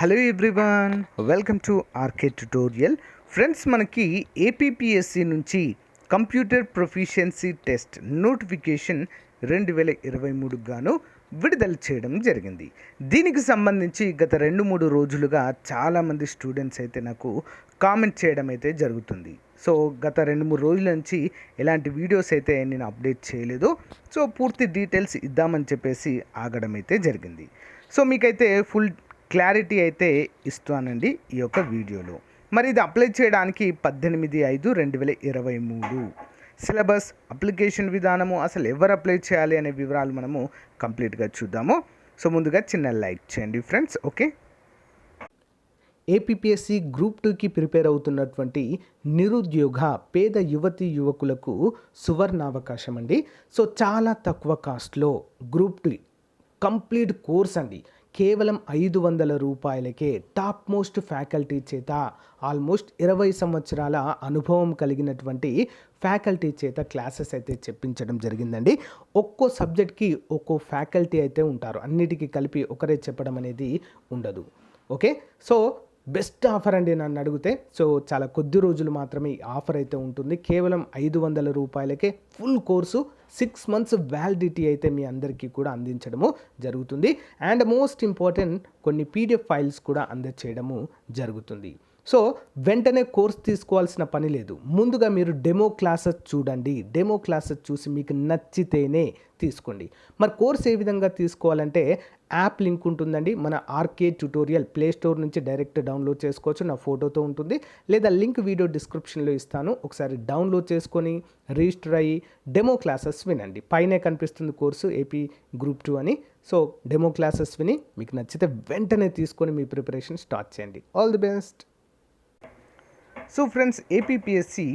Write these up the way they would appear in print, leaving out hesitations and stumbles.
Hello everyone, welcome to RK tutorial. Friends, మనకి APPSC నుంచి computer proficiency test notification 2023 గాను విడుదల చేయడం జరిగింది. దీనికి సంబంధించి గత 2-3 రోజులుగా చాలామంది స్టూడెంట్స్ అయితే నాకు కామెంట్ చేయడం అయితే జరుగుతుంది. సో గత 2-3 రోజుల నుంచి ఎలాంటి వీడియోస్ అయితే నేను అప్డేట్ చేయలేదు. సో పూర్తి డీటెయిల్స్ ఇద్దామని చెప్పేసి ఆగడం అయితే జరిగింది. సో మీకైతే ఫుల్ క్లారిటీ అయితే ఇస్తానండి ఈ యొక్క వీడియోలో. మరి ఇది అప్లై చేయడానికి 18/5/2023 సిలబస్, అప్లికేషన్ విధానము, అసలు ఎవరు అప్లై చేయాలి అనే వివరాలు మనము కంప్లీట్గా చూద్దాము. సో ముందుగా చిన్న లైక్ చేయండి ఫ్రెండ్స్. ఓకే, ఏపీపీఎస్సి గ్రూప్ 2కి ప్రిపేర్ అవుతున్నటువంటి నిరుద్యోగ పేద యువతీ యువకులకు సువర్ణావకాశం అండి. సో చాలా తక్కువ కాస్ట్లో గ్రూప్ 2 కంప్లీట్ కోర్స్ అండి. కేవలం 500 రూపాయలకే టాప్ మోస్ట్ ఫ్యాకల్టీ చేత, ఆల్మోస్ట్ 20 సంవత్సరాల అనుభవం కలిగినటువంటి ఫ్యాకల్టీ చేత క్లాసెస్ అయితే చెప్పించడం జరిగిందండి. ఒక్కో సబ్జెక్ట్కి ఒక్కో ఫ్యాకల్టీ అయితే ఉంటారు, అన్నిటికీ కలిపి ఒకరే చెప్పడం అనేది ఉండదు. ఓకే, సో బెస్ట్ ఆఫర్ అండి నన్ను అడిగితే. సో చాలా కొద్ది రోజులు మాత్రమే ఈ ఆఫర్ అయితే ఉంటుంది. కేవలం 500 రూపాయలకే ఫుల్ కోర్సు 6 months వ్యాలిడిటీ అయితే మీ అందరికీ కూడా అందించడము జరుగుతుంది. అండ్ మోస్ట్ ఇంపార్టెంట్, కొన్ని పీడిఎఫ్ ఫైల్స్ కూడా అందజేయడము జరుగుతుంది. సో వెంటనే కోర్స్ తీసుకోవాల్సిన పని లేదు. ముందుగా మీరు డెమో క్లాసెస్ చూడండి. డెమో క్లాసెస్ చూసి మీకు నచ్చితేనే తీసుకోండి. మరి కోర్స్ ఏ విధంగా తీసుకోవాలంటే యాప్ లింక్ ఉంటుందండి. మన ఆర్కే ట్యుటోరియల్ ప్లే స్టోర్ నుంచి డైరెక్ట్ డౌన్లోడ్ చేసుకోవచ్చు, నా ఫోటోతో ఉంటుంది. లేదా లింక్ వీడియో డిస్క్రిప్షన్లో ఇస్తాను, ఒకసారి డౌన్లోడ్ చేసుకొని రిజిస్టర్ అయ్యి డెమో క్లాసెస్ వినండి. పైనే కనిపిస్తుంది కోర్సు ఏపీ గ్రూప్ 2 అని. సో డెమో క్లాసెస్ విని మీకు నచ్చితే వెంటనే తీసుకొని మీ ప్రిపరేషన్ స్టార్ట్ చేయండి. All the best. So friends, APPSC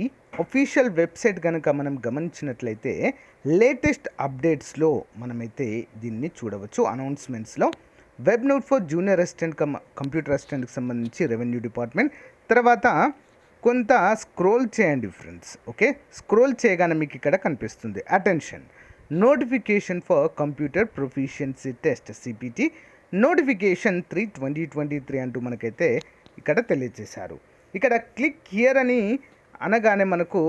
official website కనుక మనం గమనించినట్లయితే లేటెస్ట్ అప్డేట్స్లో మనమైతే దీన్ని చూడవచ్చు. అనౌన్స్మెంట్స్లో web note for junior assistant computer అసిస్టెంట్కి సంబంధించి రెవెన్యూ డిపార్ట్మెంట్, తర్వాత కొంత స్క్రోల్ చేయండి ఫ్రెండ్స్. ఓకే, స్క్రోల్ చేయగానే మీకు ఇక్కడ కనిపిస్తుంది attention, notification for computer proficiency test CPT notification 3/2023 అంటూ మనకైతే ఇక్కడ తెలియజేశారు. ఇక్కడ క్లిక్ హియర్ అని అనగానే మనకు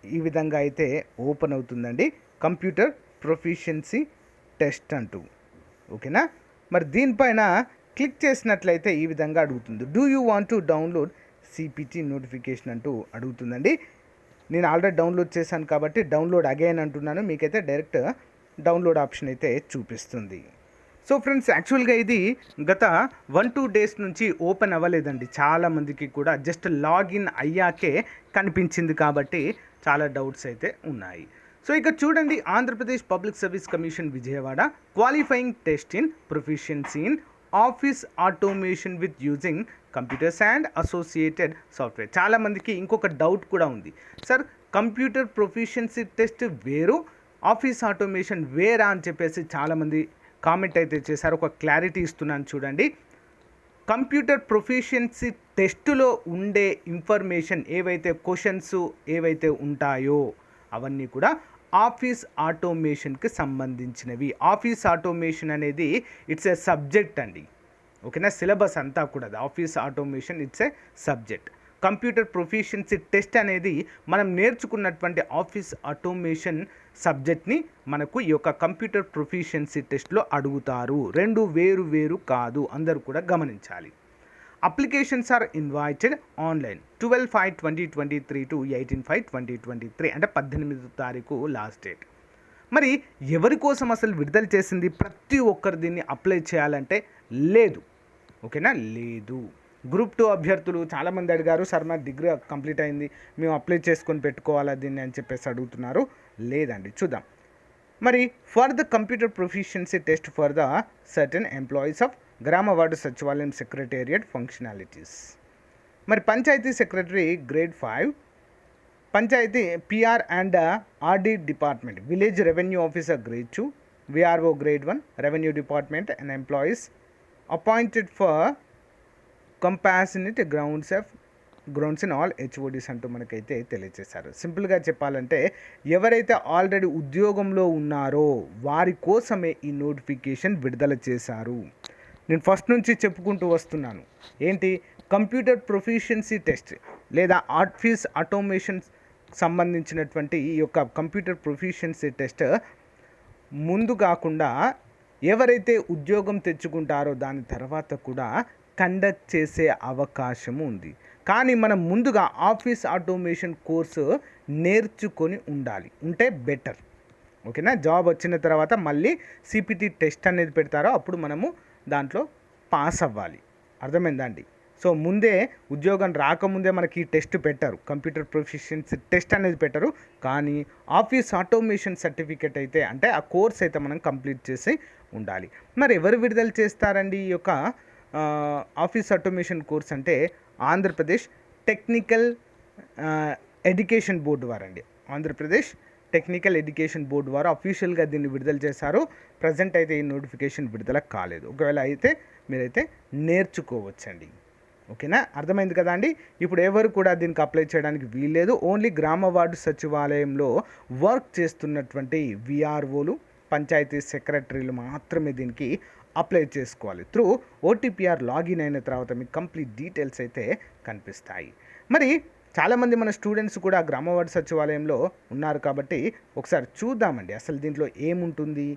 ఈ విధంగా అయితే ఓపెన్ అవుతుందండి, కంప్యూటర్ ప్రొఫిషియన్సీ టెస్ట్ అంటూ. ఓకేనా, మరి దీనిపైన క్లిక్ చేసినట్లయితే ఈ విధంగా అడుగుతుంది. Do you want to download CPT notification అంటూ అడుగుతుందండి. నేను ఆల్రెడీ డౌన్లోడ్ చేశాను కాబట్టి డౌన్లోడ్ అగైన్ అంటున్నాను. మీకైతే డైరెక్ట్ డౌన్లోడ్ ఆప్షన్ అయితే చూపిస్తుంది. సో ఫ్రెండ్స్, యాక్చువల్గా ఇది గత 1-2 డేస్ నుంచి ఓపెన్ అవ్వలేదండి. చాలామందికి కూడా జస్ట్ లాగిన్ అయ్యాకే కనిపించింది కాబట్టి చాలా డౌట్స్ అయితే ఉన్నాయి. సో ఇక చూడండి, Andhra Pradesh public service commission Vijayawada qualifying test in proficiency in office automation with using computers and associated software. చాలామందికి ఇంకొక డౌట్ కూడా ఉంది, సార్ కంప్యూటర్ ప్రొఫిషియన్సీ టెస్ట్ వేరు, ఆఫీస్ ఆటోమేషన్ వేరా అని చెప్పేసి చాలామంది కామెంట్ అయితే చేశారు. ఒక క్లారిటీ ఇస్తున్నాను చూడండి. కంప్యూటర్ ప్రొఫిషియన్సీ టెస్టులో ఉండే ఇన్ఫర్మేషన్, ఏవైతే క్వశ్చన్స్ ఏవైతే ఉంటాయో అవన్నీ కూడా ఆఫీస్ ఆటోమేషన్కి సంబంధించినవి. ఆఫీస్ ఆటోమేషన్ అనేది ఇట్స్ ఏ సబ్జెక్ట్ అండి. ఓకేనా, సిలబస్ అంతా కూడా office automation it's a subject. Computer proficiency test అనేది మనం నేర్చుకున్నటువంటి ఆఫీస్ ఆటోమేషన్ సబ్జెక్ట్ని మనకు ఈ యొక్క కంప్యూటర్ ప్రొఫిషియన్సీ టెస్ట్లో అడుగుతారు. రెండు వేరు వేరు కాదు, అందరూ కూడా గమనించాలి. Applications are invited online 12/5/2023 to 18/5/2023, అంటే 18వ తారీఖు లాస్ట్ డేట్. మరి ఎవరి కోసం అసలు విడుదల చేసింది? ప్రతి ఒక్కరు దీన్ని అప్లై చేయాలంటే లేదు. ఓకేనా, లేదు. గ్రూప్ 2 అభ్యర్థులు చాలామంది అడిగారు, సార్ మా డిగ్రీ కంప్లీట్ అయింది, మేము అప్లై చేసుకొని పెట్టుకోవాలా దీన్ని అని చెప్పేసి అడుగుతున్నారు. లేదండి, చూద్దాం. మరి for the computer proficiency test for the certain employees of గ్రామ వార్డు సచివాలయం సెక్రటేరియట్ ఫంక్షనాలిటీస్. మరి panchayat secretary grade 5, panchayat PR and RD department, village revenue officer grade 2, VRO grade 1, revenue department and employees appointed for compassionate grounds in all HODs అంటూ మనకైతే తెలియజేశారు. సింపుల్గా చెప్పాలంటే ఎవరైతే already ఉద్యోగంలో ఉన్నారో వారి కోసమే ఈ నోటిఫికేషన్ విడుదల చేశారు. నేను ఫస్ట్ నుంచి చెప్పుకుంటూ వస్తున్నాను. ఏంటి? కంప్యూటర్ ప్రొఫిషియన్సీ టెస్ట్ లేదా ఆఫీస్ ఆటోమేషన్ సంబంధించినటువంటి ఈ యొక్క కంప్యూటర్ ప్రొఫిషియన్సీ టెస్ట్ ముందు కాకుండా ఎవరైతే ఉద్యోగం తెచ్చుకుంటారో దాని తర్వాత కూడా కండక్ట్ చేసే అవకాశం ఉంది. కానీ మనం ముందుగా ఆఫీస్ ఆటోమేషన్ కోర్సు నేర్చుకొని ఉంటే బెటర్. ఓకేనా? జాబ్ వచ్చిన తర్వాత మళ్ళీ సిపిటి టెస్ట్ అనేది పెడతారో అప్పుడు మనము దాంట్లో పాస్ అవ్వాలి. అర్థమైందా అండి? సో ముందే ఉద్యోగం రాకముందే మనకి ఈ టెస్ట్ పెట్టారు, కంప్యూటర్ ప్రొఫిషియన్సీ టెస్ట్ అనేది పెట్టరు. కానీ ఆఫీస్ ఆటోమేషన్ సర్టిఫికేట్ అయితే అంటే ఆ కోర్స్ అయితే మనం కంప్లీట్ చేసి ఉండాలి. మరి ఎవరు విడుదల చేస్తారండి ఈ యొక్క ఆఫీస్ ఆటోమేషన్ కోర్స్ అంటే Andhra Pradesh technical education board వారండి. Andhra Pradesh technical education board వారు అఫీషియల్గా దీన్ని విడుదల చేశారు. ప్రజెంట్ అయితే ఈ నోటిఫికేషన్ విడుదల కాలేదు. ఒకవేళ అయితే మీరైతే నేర్చుకోవచ్చండి. ఓకేనా? అర్థమైంది కదా అండి? ఇప్పుడు ఎవరు కూడా దీనికి అప్లై చేయడానికి వీల్లేదు. ఓన్లీ గ్రామ వార్డు సచివాలయంలో వర్క్ చేస్తున్నటువంటి విఆర్ఓలు, పంచాయతీ సెక్రటరీలు మాత్రమే దీనికి అప్లై చేసుకోవాలి. త్రూ ఓటీపీఆర్ లాగిన్ అయిన తర్వాత మీకు కంప్లీట్ డీటెయిల్స్ అయితే కనిపిస్తాయి. మరి చాలామంది మన స్టూడెంట్స్ కూడా గ్రామ వార్డు సచివాలయంలో ఉన్నారు కాబట్టి ఒకసారి చూద్దామండి అసలు దీంట్లో ఏముంటుంది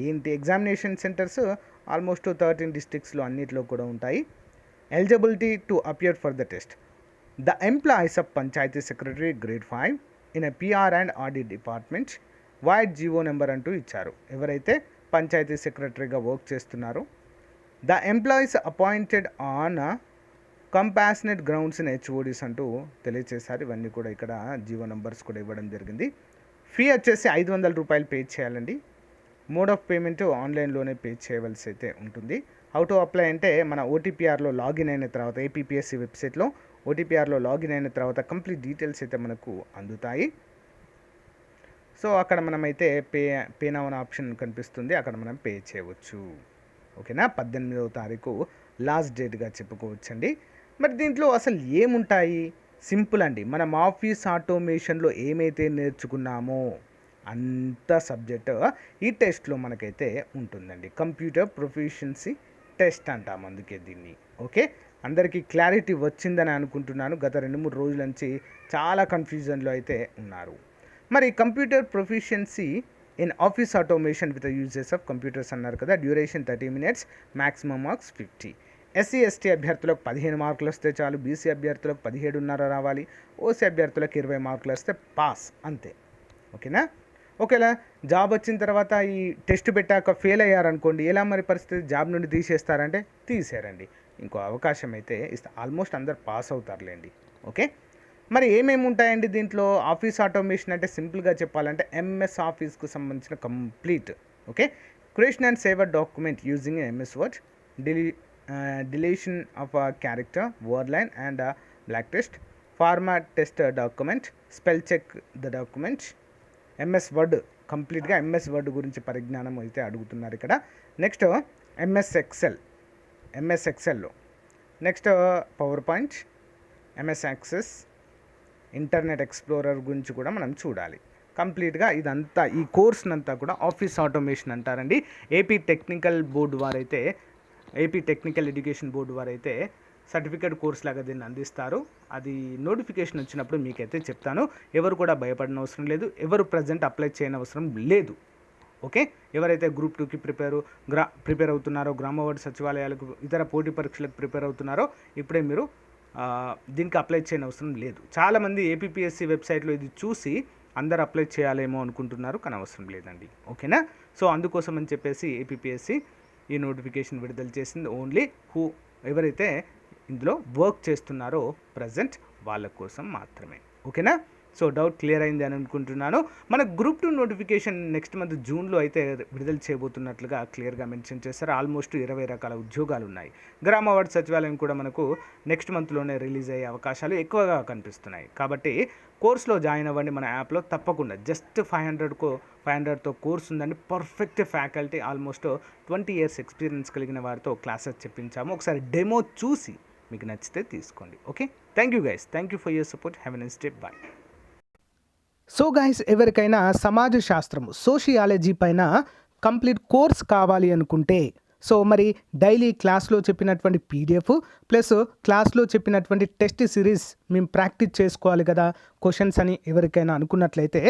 ఏంటి. ఎగ్జామినేషన్ సెంటర్స్ ఆల్మోస్ట్ 13 డిస్ట్రిక్ట్స్లో అన్నిట్లో కూడా ఉంటాయి. Eligibility to appear for the test. The employees of panchayat secretary grade 5 in a PR and audit department vide GO number అంటూ ఇచ్చారు. ఎవరైతే పంచాయతీ సెక్రటరీగా వర్క్ చేస్తున్నారో the employees appointed on compassionate grounds in HODs అంటూ తెలియజేశారు. ఇవన్నీ కూడా ఇక్కడ జీవో నెంబర్స్ కూడా ఇవ్వడం జరిగింది. ఫీ వచ్చేసి 500 రూపాయలు పే చేయాలండి. మోడ్ ఆఫ్ పేమెంట్ ఆన్లైన్లోనే పే చేయవలసి అయితే ఉంటుంది. హౌ టు అప్లై అంటే మన ఓటీపీఆర్లో లాగిన్ అయిన తర్వాత ఏపీపీఎస్సీ వెబ్సైట్లో ఓటీపీఆర్లో లాగిన్ అయిన తర్వాత కంప్లీట్ డీటెయిల్స్ అయితే మనకు అందుతాయి. సో అక్కడ మనమైతే పే నౌ అనే ఆప్షన్ కనిపిస్తుంది, అక్కడ మనం పే చేయవచ్చు. ఓకేనా? 18వ తారీఖు లాస్ట్ డేట్గా చెప్పుకోవచ్చండి. మరి దీంట్లో అసలు ఏముంటాయి? సింపుల్ అండి. మనం ఆఫీస్ ఆటోమేషన్లో ఏమైతే నేర్చుకున్నామో అంత సబ్జెక్ట్ ఈ టెస్ట్లో మనకైతే ఉంటుందండి. కంప్యూటర్ ప్రొఫిషియన్సీ టెస్ట్ అంటాం అందుకే దీన్ని. ఓకే, అందరికీ క్లారిటీ వచ్చిందని అనుకుంటున్నాను. గత 2-3 రోజుల నుంచి చాలా కన్ఫ్యూజన్లో అయితే ఉన్నారు. మరి computer proficiency in office automation with uses of computers అన్నారు కదా. Duration 30 minutes, maximum marks 50. SC ST అభ్యర్థులకు 15 మార్కులు వస్తే చాలు. బీసీ అభ్యర్థులకు 17.5 రావాలి. ఓసీ అభ్యర్థులకు 20 మార్కులు వస్తే పాస్, అంతే. ఓకేనా? ఒకవేళ జాబ్ వచ్చిన తర్వాత ఈ టెస్ట్ పెట్టాక ఫెయిల్ అయ్యారనుకోండి, ఎలా మరి పరిస్థితి? జాబ్ నుండి తీసేస్తారంటే తీసేరండి, ఇంకో అవకాశం అయితే ఇస్తా. ఆల్మోస్ట్ అందరు పాస్ అవుతారులేండి. ఓకే, మరి ఏమేమి ఉంటాయండి దీంట్లో? ఆఫీస్ ఆటోమేషన్ అంటే సింపుల్గా చెప్పాలంటే ఎంఎస్ ఆఫీస్కు సంబంధించిన complete. Okay, creation and save a document using MS word, deletion of a character, word line and block test, format test document, spell check the document. MS word కంప్లీట్గా MS word గురించి పరిజ్ఞానం అయితే అడుగుతున్నారు ఇక్కడ. Next MS ఎక్సెల్లో next power point, MS access, internet explorer గురించి కూడా మనం చూడాలి. కంప్లీట్గా ఇదంతా ఈ కోర్స్నంతా కూడా ఆఫీస్ ఆటోమేషన్ అంటారండి. ఏపీ టెక్నికల్ ఎడ్యుకేషన్ బోర్డు వారైతే సర్టిఫికేట్ కోర్స్ లాగా దీన్ని అందిస్తారు. అది నోటిఫికేషన్ వచ్చినప్పుడు మీకైతే చెప్తాను. ఎవరు కూడా భయపడిన అవసరం లేదు, ఎవరు ప్రజెంట్ అప్లై చేయని అవసరం లేదు. ఓకే, ఎవరైతే Group-2కి ప్రిపేర్ అవుతున్నారో, గ్రామ వార్డు సచివాలయాలకు, ఇతర పోటీ పరీక్షలకు ప్రిపేర్ అవుతున్నారో ఇప్పుడే మీరు దీనికి అప్లై చేయని అవసరం లేదు. చాలామంది ఏపీపీఎస్సీ వెబ్సైట్లో ఇది చూసి అందరు అప్లై చేయాలేమో అనుకుంటున్నారు, కానీ అవసరం లేదండి. ఓకేనా? సో అందుకోసం అని చెప్పేసి ఏపీపీఎస్సీ ఈ నోటిఫికేషన్ విడుదల చేసింది. ఓన్లీ ఎవరైతే ఇందులో వర్క్ చేస్తున్నారో ప్రజెంట్ వాళ్ళ కోసం మాత్రమే. ఓకేనా? సో డౌట్ క్లియర్ అయింది అని అనుకుంటున్నాను. మన Group-2 నోటిఫికేషన్ నెక్స్ట్ మంత్ జూన్లో అయితే విడుదల చేయబోతున్నట్లుగా క్లియర్గా మెన్షన్ చేశారు. ఆల్మోస్ట్ 20 రకాల ఉద్యోగాలు ఉన్నాయి. గ్రామ వార్డు సచివాలయం కూడా మనకు నెక్స్ట్ మంత్లోనే రిలీజ్ అయ్యే అవకాశాలు ఎక్కువగా కనిపిస్తున్నాయి. కాబట్టి కోర్సులో జాయిన్ అవ్వండి మన యాప్లో తప్పకుండా. జస్ట్ 500తో కోర్స్ ఉందండి. Perfect faculty, almost 20 years experience కలిగిన వారితో క్లాసెస్ చెప్పించాము. ఒకసారి డెమో చూసి మీకు నచ్చితే తీసుకోండి. Okay, thank you guys, thank you for your support. Have a nice day, bye. So guys, ఎవరికైనా సమాజ శాస్త్రం, సోషియాలజీ పైన కంప్లీట్ కోర్స్ కావాలి అనుకుంటే సో మరి డైలీ క్లాస్లో చెప్పినటువంటి పీడిఎఫ్ ప్లస్ క్లాస్లో చెప్పినటువంటి టెస్ట్ సిరీస్ మేము ప్రాక్టీస్ చేసుకోవాలి కదా క్వశ్చన్స్ అని ఎవరికైనా అనుకున్నట్లయితే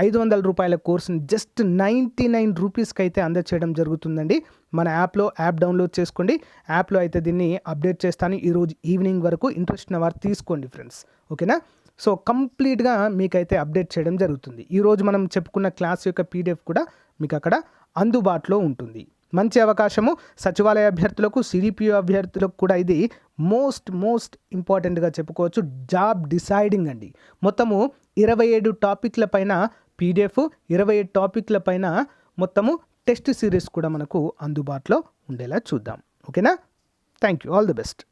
500 రూపాయల కోర్సుని జస్ట్ 99 రూపీస్కి అయితే అందచేయడం జరుగుతుందండి. మన యాప్ డౌన్లోడ్ చేసుకోండి. యాప్లో అయితే దీన్ని అప్డేట్ చేస్తాను. ఈరోజు ఈవినింగ్ వరకు ఇంట్రెస్ట్ ఉన్న వారు తీసుకోండి ఫ్రెండ్స్, ఓకేనా. సో కంప్లీట్గా మీకైతే అప్డేట్ చేయడం జరుగుతుంది. ఈరోజు మనం చెప్పుకున్న క్లాస్ యొక్క పీడిఎఫ్ కూడా మీకు అక్కడ అందుబాటులో ఉంటుంది. మంచి అవకాశము సచివాలయ అభ్యర్థులకు, సిడిపిఓ అభ్యర్థులకు కూడా ఇది మోస్ట్ ఇంపార్టెంట్గా చెప్పుకోవచ్చు. జాబ్ డిసైడింగ్ అండి. మొత్తము 27 టాపిక్ల పైన పీడిఎఫ్, 27 టాపిక్ల పైన మొత్తము టెస్ట్ సిరీస్ కూడా మనకు అందుబాటులో ఉండేలా చూద్దాం, ఓకేనా. Thank you, all the best.